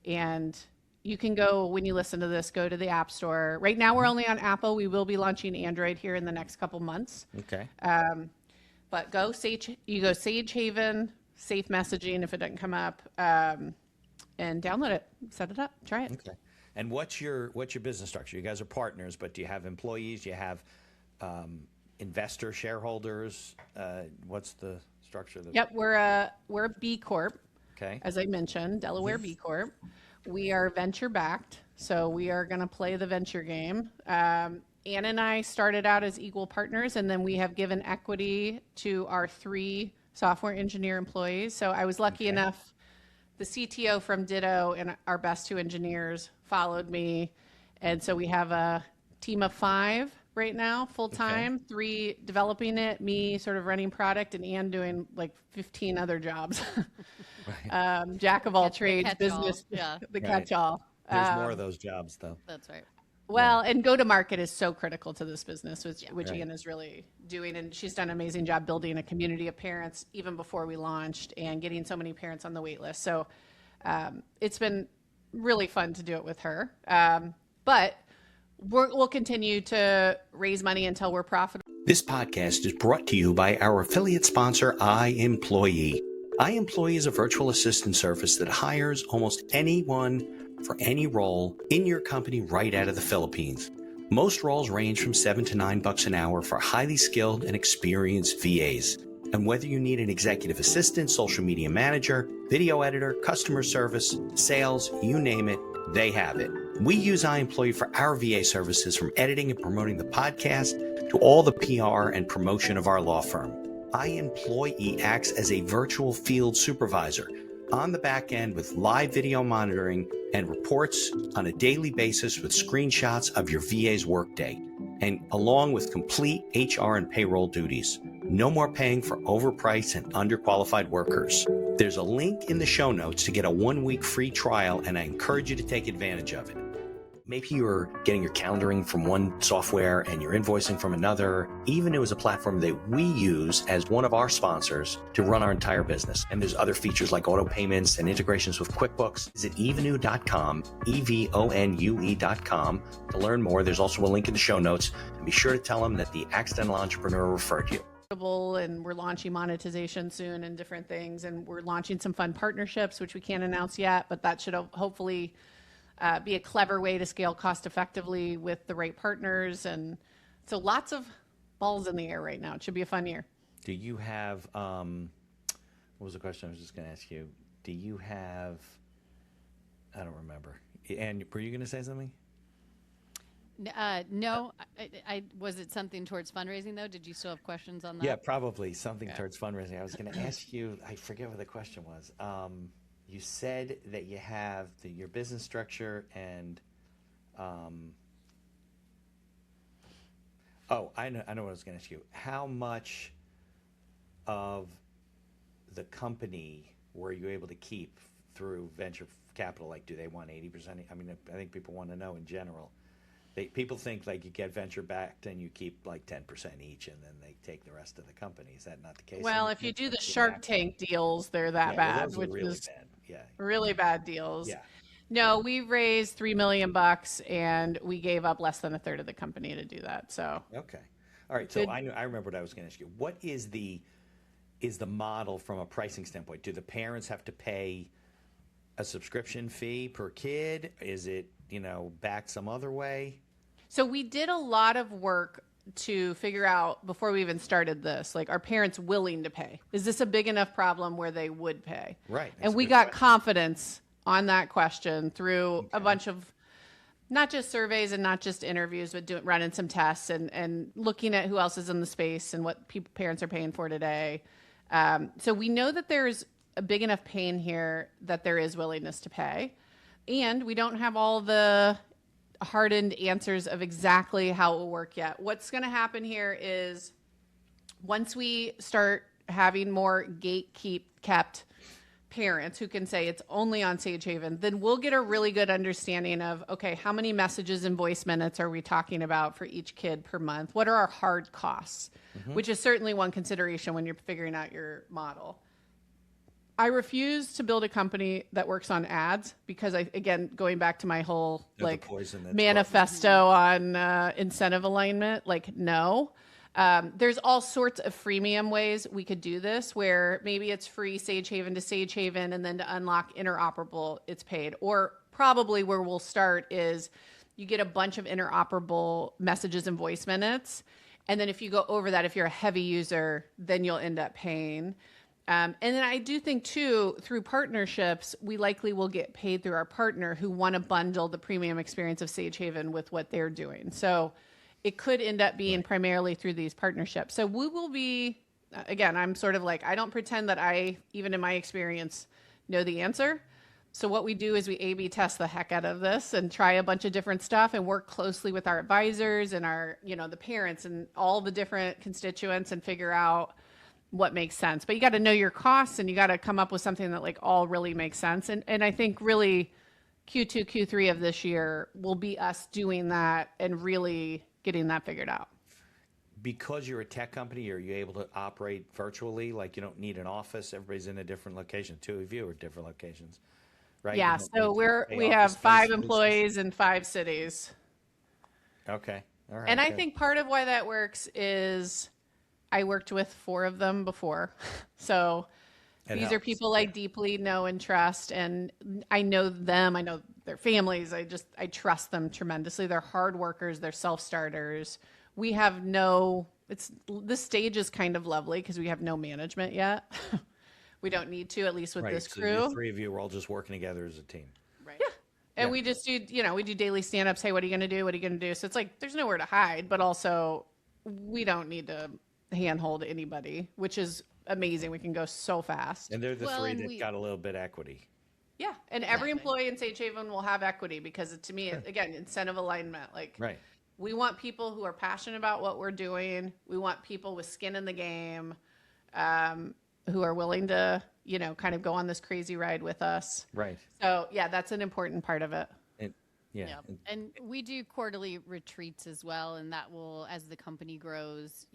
And you can go, when you listen to this, go to the App Store. Right now we're only on Apple. We will be launching Android here in the next couple months. Okay. But you go Sagehaven, safe messaging if it doesn't come up, and download it, set it up, try it. Okay. And what's your business structure? You guys are partners, but do you have employees? Do you have investor shareholders? What's the structure? Yep, we're a B Corp. Okay. As I mentioned, Delaware B Corp. We are venture backed, so we are going to play the venture game. Anne and I started out as equal partners, and then we have given equity to our 3 software engineer employees. So I was lucky enough, the CTO from Ditto and our best 2 engineers followed me. And so we have a team of 5 right now, full time, 3 developing it, me sort of running product, and Anne doing like 15 other jobs. Jack of all trades, business, the catch-all. There's more of those jobs, though. That's right. Well, and go-to-market is so critical to this business, which Anne is really doing. And she's done an amazing job building a community of parents even before we launched and getting so many parents on the wait list. So it's been really fun to do it with her. But we'll continue to raise money until we're profitable. This podcast is brought to you by our affiliate sponsor, iEmployee. iEmployee is a virtual assistant service that hires almost anyone for any role in your company right out of the Philippines. Most roles range from $7 to $9 an hour for highly skilled and experienced VAs. And whether you need an executive assistant, social media manager, video editor, customer service, sales, you name it, they have it. We use iEmployee for our VA services, from editing and promoting the podcast to all the PR and promotion of our law firm. iEmployee acts as a virtual field supervisor on the back end with live video monitoring and reports on a daily basis with screenshots of your VA's workday, and along with complete HR and payroll duties. No more paying for overpriced and underqualified workers. There's a link in the show notes to get a 1-week free trial, and I encourage you to take advantage of it. Maybe you're getting your calendaring from one software and you're invoicing from another. Evenoo is a platform that we use as one of our sponsors to run our entire business. And there's other features like auto payments and integrations with QuickBooks. Visit evenoo.com, EVONUE.com to learn more. There's also a link in the show notes. And be sure to tell them that the Accidental Entrepreneur referred you. And we're launching monetization soon and different things. And we're launching some fun partnerships, which we can't announce yet, but that should hopefully be a clever way to scale cost effectively with the right partners. And so lots of balls in the air right now. It should be a fun year. Do you have, what was the question I was just going to ask you? Do you have, I don't remember. And were you going to say something? No, I was it something towards fundraising though? Did you still have questions on that? Yeah, probably something towards fundraising. I was going to ask you, I forget what the question was. You said that you have your business structure and, I know what I was going to ask you. How much of the company were you able to keep through venture capital? Like, do they want 80%? I mean, I think people want to know in general. People think like you get venture backed and you keep like 10% each, and then they take the rest of the company. Is that not the case? Well, if you do the Shark Tank deals, they're that bad, those are which really is bad. Yeah, really bad deals. yeah. No, we raised $3 million and we gave up less than a third of the company to do that. So Okay, all right. So I remember what I was going to ask you. What is the model from a pricing standpoint? Do the parents have to pay a subscription fee per kid? Is it back some other way? So we did a lot of work to figure out before we even started this, like, are parents willing to pay? Is this a big enough problem where they would pay? Right. And we got confidence on that question through a bunch of not just surveys and not just interviews, but running some tests and looking at who else is in the space and what parents are paying for today. So we know that there's a big enough pain here that there is willingness to pay. And we don't have all the hardened answers of exactly how it will work yet. What's going to happen here is once we start having more kept parents who can say it's only on Sagehaven, then we'll get a really good understanding of, okay, how many messages and voice minutes are we talking about for each kid per month? What are our hard costs? Which is certainly one consideration when you're figuring out your model. I refuse to build a company that works on ads because again, going back to my whole manifesto on incentive alignment, no. There's all sorts of freemium ways we could do this where maybe it's free Sagehaven to Sagehaven, and then to unlock interoperable, it's paid. Or probably where we'll start is you get a bunch of interoperable messages and voice minutes. And then if you go over that, if you're a heavy user, then you'll end up paying. And then I do think, too, through partnerships, we likely will get paid through our partner who want to bundle the premium experience of Sagehaven with what they're doing. So it could end up being primarily through these partnerships. So we will be, again, I'm sort of like, I don't pretend that I, even in my experience, know the answer. So what we do is we A/B test the heck out of this and try a bunch of different stuff and work closely with our advisors and our, the parents and all the different constituents and figure out what makes sense. But you got to know your costs and you got to come up with something that all really makes sense. And I think really Q2, Q3 of this year will be us doing that and really getting that figured out. Because you're a tech company, are you able to operate virtually? Like you don't need an office. Everybody's in a different location. 2 of you are different locations, right? Yeah. So we have 5 employees in 5 cities. Okay. All right. And I think part of why that works is I worked with 4 of them before. So these are people I deeply know and trust, and I know them. I know their families. I trust them tremendously. They're hard workers. They're self-starters. We have no this stage is kind of lovely because we have no management yet. We don't need to, at least with Right. this So crew. the three of you are all just working together as a team. Right. Yeah. And Yeah. we just do, we do daily stand-ups. Hey, what are you going to do? What are you going to do? So it's like, there's nowhere to hide, but also we don't need to handhold anybody, which is amazing. We can go so fast. And they're the Well, three and that we- got a little bit equity. Yeah. And every Exactly. employee in Sagehaven will have equity because to me, again, incentive alignment, like Right. we want people who are passionate about what we're doing. We want people with skin in the game, who are willing to, kind of go on this crazy ride with us. Right. So yeah, that's an important part of it. And, yeah. Yeah. And we do quarterly retreats as well. And that will, as the company grows,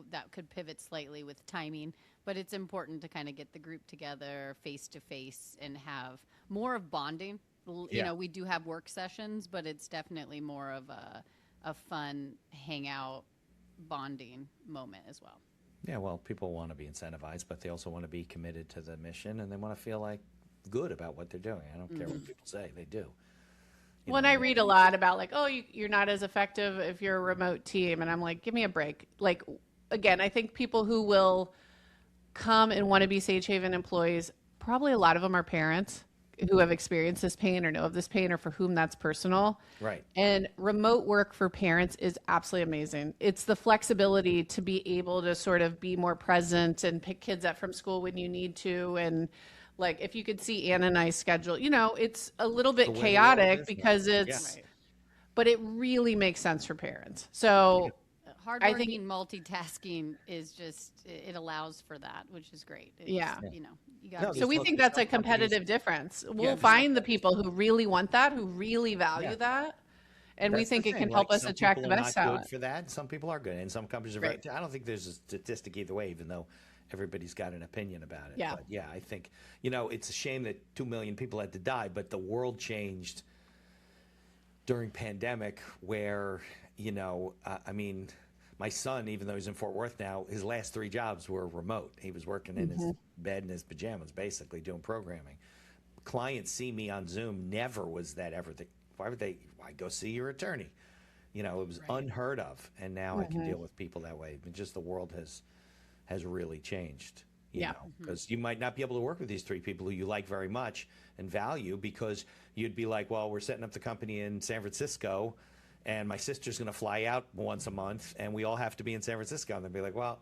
that could pivot slightly with timing. But it's important to kind of get the group together face to face and have more of bonding. Yeah. We do have work sessions, but it's definitely more of a fun hangout bonding moment as well. Yeah, well, people want to be incentivized, but they also want to be committed to the mission, and they want to feel like good about what they're doing. I don't care what people say; they do. When I read a lot about like, oh, you're not as effective if you're a remote team, and I'm like, give me a break. Like, again, I think people who will come and want to be Sagehaven employees, probably a lot of them are parents who have experienced this pain or know of this pain or for whom that's personal. Right. And remote work for parents is absolutely amazing. It's the flexibility to be able to sort of be more present and pick kids up from school when you need to. And like, if you could see Anne and I's schedule, it's a little bit way the world chaotic is because now. it's, but it really makes sense for parents. So Hardworking multitasking is just, it allows for that, which is great. It's, Yeah. You No, got So to we look, think there's that's a some companies- competitive difference. We'll there's find the people who really want that, who really value Yeah. that. And we That's the think it thing, can like, help us some attract the people are best not talent. good for that. Some people are good, and some companies are Right. very. I don't think there's a statistic either way, even though everybody's got an opinion about it. Yeah. But yeah, I think it's a shame that 2 million people had to die, but the world changed during pandemic, where I mean, my son, even though he's in Fort Worth now, his last 3 jobs were remote. He was working in his bed in his pajamas, basically doing programming. Clients see me on Zoom. Never was that ever. Why go see your attorney? It was unheard of. And now I can deal with people that way. Just the world has really changed. Yeah. Because you might not be able to work with these 3 people who you like very much and value, because you'd be like, well, we're setting up the company in San Francisco, and my sister's going to fly out once a month, and we all have to be in San Francisco. And they'd be like, well,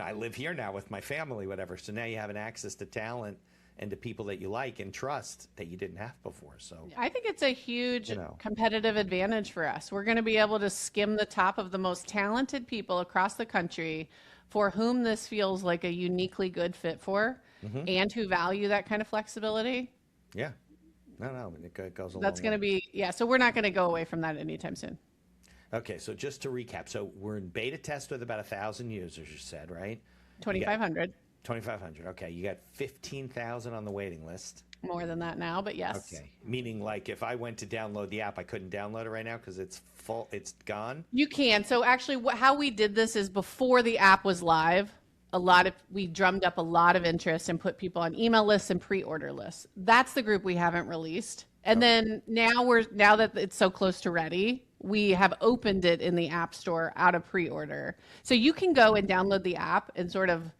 I live here now with my family, whatever. So now you have an access to talent and to people that you like and trust that you didn't have before. So I think it's a huge You know. competitive advantage for us. We're going to be able to skim the top of the most talented people across the country for whom this feels like a uniquely good fit for and who value that kind of flexibility. yeah, no, it goes along. That's going to be, so we're not going to go away from that anytime soon. Okay, so just to recap, so we're in beta test with about 1,000 users, you said, right? 2,500, 2,500. Okay, you got 15,000 on the waiting list. more than that now, but yes. Okay, meaning like if I went to download the app, I couldn't download it right now because it's full, it's gone. You can. So actually how we did this is before the app was live, we drummed up a lot of interest and put people on email lists and pre-order lists. That's the group we haven't released. And then now that it's so close to ready, we have opened it in the App Store out of pre-order. So you can go and download the app and sort of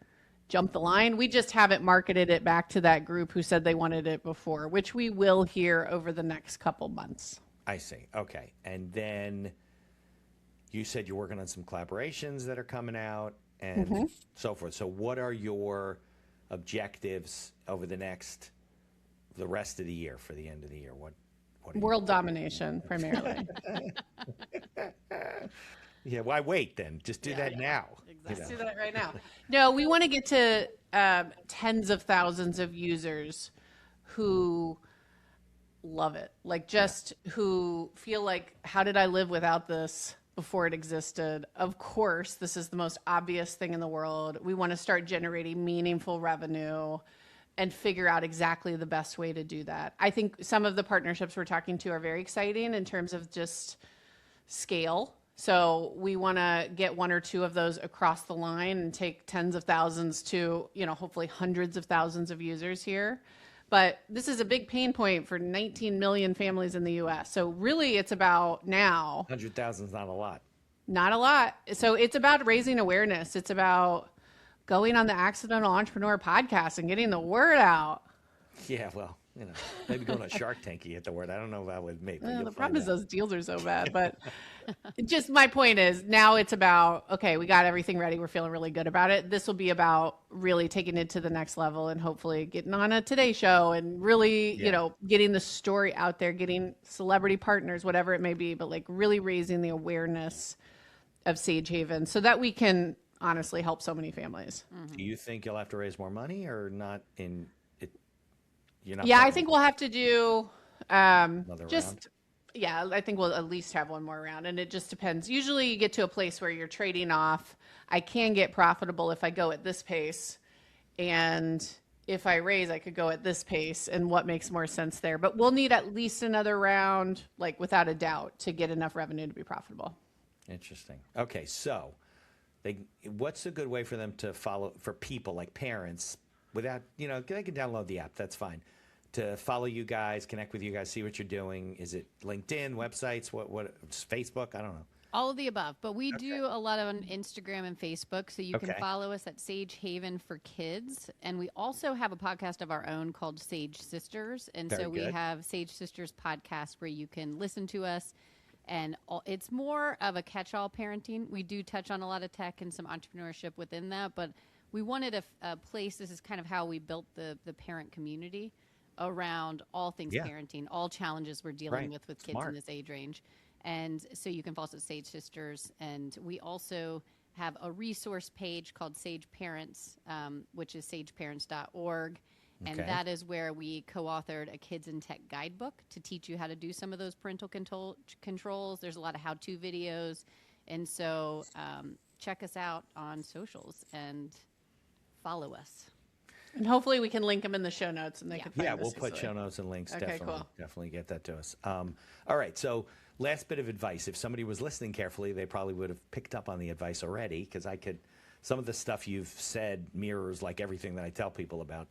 jump the line. We just haven't marketed it back to that group who said they wanted it before, which we will hear over the next couple months. I see. Okay, and then you said you're working on some collaborations that are coming out and so forth. So what are your objectives over the rest of the year, for the end of the year? What are you- World domination, primarily. Yeah, why wait then? Just do that now. Let's do that right now. No, we want to get to tens of thousands of users who love it. Like just who feel like, how did I live without this before it existed? Of course, this is the most obvious thing in the world. We want to start generating meaningful revenue and figure out exactly the best way to do that. I think some of the partnerships we're talking to are very exciting in terms of just scale. So we want to get 1 or 2 of those across the line and take tens of thousands to, hopefully hundreds of thousands of users here. But this is a big pain point for 19 million families in the US. So really it's about now. 100,000 is not a lot. Not a lot. So it's about raising awareness. It's about going on the Accidental Entrepreneur podcast and getting the word out. Yeah, well, maybe going on Shark Tank, you hit the word. I don't know if that would make. The problem is those deals are so bad. But just my point is now it's about, okay, we got everything ready. We're feeling really good about it. This will be about really taking it to the next level and hopefully getting on a Today Show and really, getting the story out there, getting celebrity partners, whatever it may be, but like really raising the awareness of Sagehaven so that we can honestly help so many families. Do you think you'll have to raise more money or not in it? I think we'll have to do another just round? yeah, I think we'll at least have one more round, and it just depends. Usually you get to a place where you're trading off. I can get profitable if I go at this pace, and if I raise, I could go at this pace, and what makes more sense there. But we'll need at least another round, like without a doubt, to get enough revenue to be profitable. Interesting. Okay, so what's a good way for them to follow, for people like parents, without, they can download the app, that's fine, to follow you guys, connect with you guys, see what you're doing? Is it LinkedIn, websites, what Facebook? I don't know. All of the above, but we do a lot on Instagram and Facebook, so you can follow us at Sagehaven for Kids. And we also have a podcast of our own called Sage Sisters. And Very so we good. have Sage Sisters podcast where you can listen to us. And it's more of a catch-all parenting. We do touch on a lot of tech and some entrepreneurship within that, but we wanted a place, this is kind of how we built the parent community around all things parenting, all challenges we're dealing with kids in this age range. And so you can follow us at Sage Sisters. And we also have a resource page called Sage Parents, which is sageparents.org. And that is where we co-authored a kids in tech guidebook to teach you how to do some of those parental controls. There's a lot of how-to videos. And so check us out on socials and follow us. And hopefully we can link them in the show notes and they can find Yeah, this we'll put easily. show notes and links. Okay, Definitely get that to us. All right, so last bit of advice. If somebody was listening carefully, they probably would have picked up on the advice already, because some of the stuff you've said mirrors like everything that I tell people about,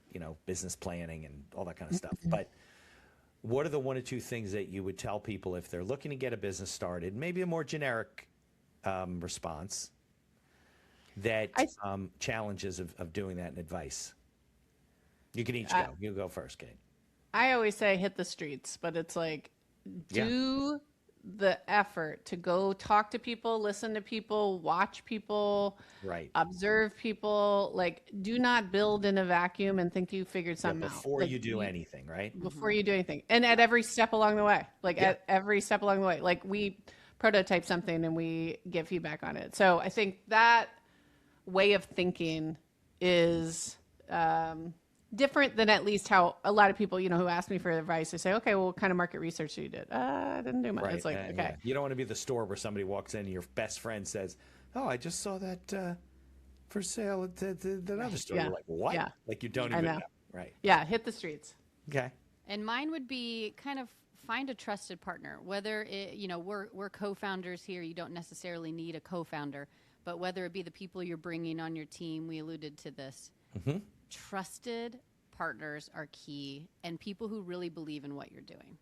business planning and all that kind of stuff. But what are the one or two things that you would tell people if they're looking to get a business started, maybe a more generic response, that challenges of doing that and advice? You can each go. You go first, Kate. I always say hit the streets, but it's like do the effort to go talk to people, listen to people, watch people, observe people. Like, do not build in a vacuum and think you figured something out. Before you do anything, right? Before you do anything. And at every step along the way, at every step along the way, like we prototype something and we give feedback on it. So I think that way of thinking is different than at least how a lot of people, who ask me for advice, they say, okay, well, what kind of market research did you do? I didn't do much. It's like, okay. Yeah. You don't want to be the store where somebody walks in and your best friend says, oh, I just saw that for sale at that other store. You're like, what? Yeah. Like you don't even know. Right. Yeah, hit the streets. Okay. And mine would be kind of find a trusted partner. Whether we're co-founders here, you don't necessarily need a co-founder, but whether it be the people you're bringing on your team, we alluded to this. Trusted partners are key, and people who really believe in what you're doing.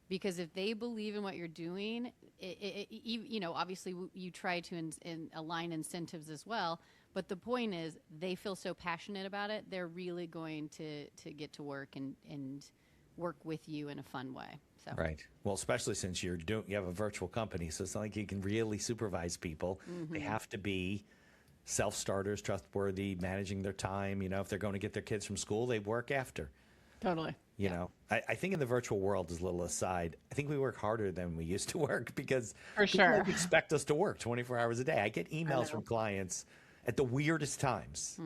Because if they believe in what you're doing, obviously you try to align incentives as well. But the point is, they feel so passionate about it, they're really going to get to work and work with you in a fun way. So. Right. Well, especially since you have a virtual company, so it's not like you can really supervise people. They have to be self-starters, trustworthy, managing their time. If they're going to get their kids from school, they work after. Totally. I think in the virtual world, as a little aside, I think we work harder than we used to work because For sure. people expect us to work 24 hours a day. I get emails from clients at the weirdest times.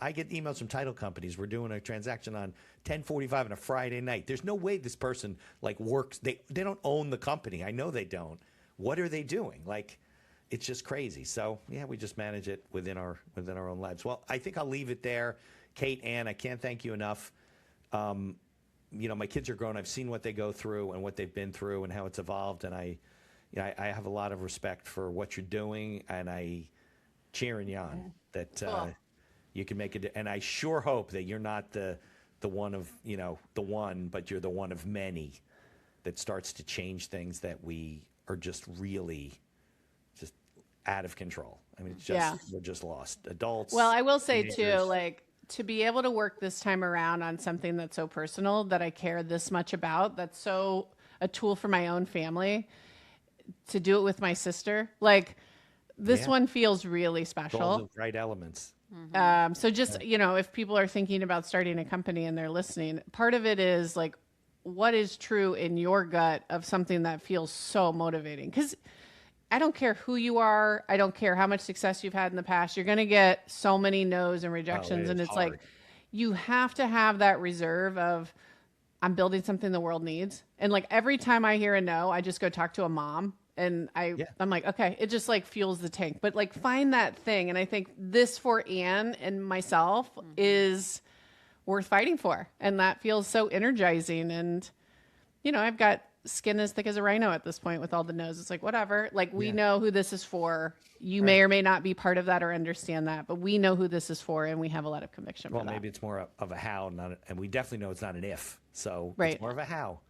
I get emails from title companies. We're doing a transaction on 10:45 on a Friday night. There's no way this person works. They don't own the company. I know they don't. What are they doing? It's just crazy. So we just manage it within our own lives. Well, I think I'll leave it there. Kate, Anne, I can't thank you enough. My kids are grown. I've seen what they go through and what they've been through and how it's evolved. And I have a lot of respect for what you're doing, and I cheering you on that you can make it. And I sure hope that you're not the one of the one, but you're the one of many that starts to change things that we are just really just out of control. I mean, it's just, Yeah. we're just lost. Adults. Well, I will say too, teenagers. like to be able to work this time around on something that's so personal that I care this much about, that's so a tool for my own family, to do it with my sister. Like this Yeah. one feels really all special. the right elements. So just, you know, if people are thinking about starting a company and they're listening, part of it is like, what is true in your gut of something that feels so motivating? Because I don't care who you are. I don't care how much success you've had in the past. You're going to get so many no's and rejections. is And it's hard. like, you have to have that reserve of, I'm building something the world needs. And like every time I hear a no, I just go talk to a mom and I'm like, okay, it just like fuels the tank. But like find that thing. And I think this for Anne and myself is worth fighting for. And that feels so energizing. And, you know, I've got skin as thick as a rhino at this point with all the no's. It's like, whatever. Like we know who this is for. You may or may not be part of that or understand that, but we know who this is for. And we have a lot of conviction Well, for that. maybe it's more of a how, and we definitely know it's not an if. So Right. it's more of a how.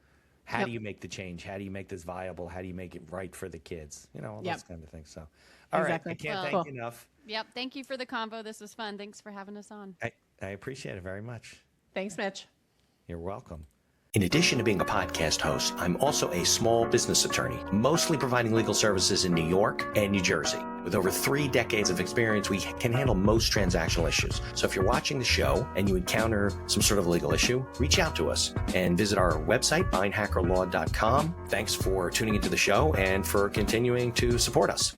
How Yep. do you make the change? How do you make this viable? How do you make it right for the kids? You know, all Yep. those kind of things. So, all right. Exactly. I can't Well- thank Cool. you enough. Yep. Thank you for the convo. This was fun. Thanks for having us on. I appreciate it very much. Thanks, Mitch. You're welcome. In addition to being a podcast host, I'm also a small business attorney, mostly providing legal services in New York and New Jersey. With over 3 decades of experience, we can handle most transactional issues. So if you're watching the show and you encounter some sort of legal issue, reach out to us and visit our website, mindhackerlaw.com. Thanks for tuning into the show and for continuing to support us.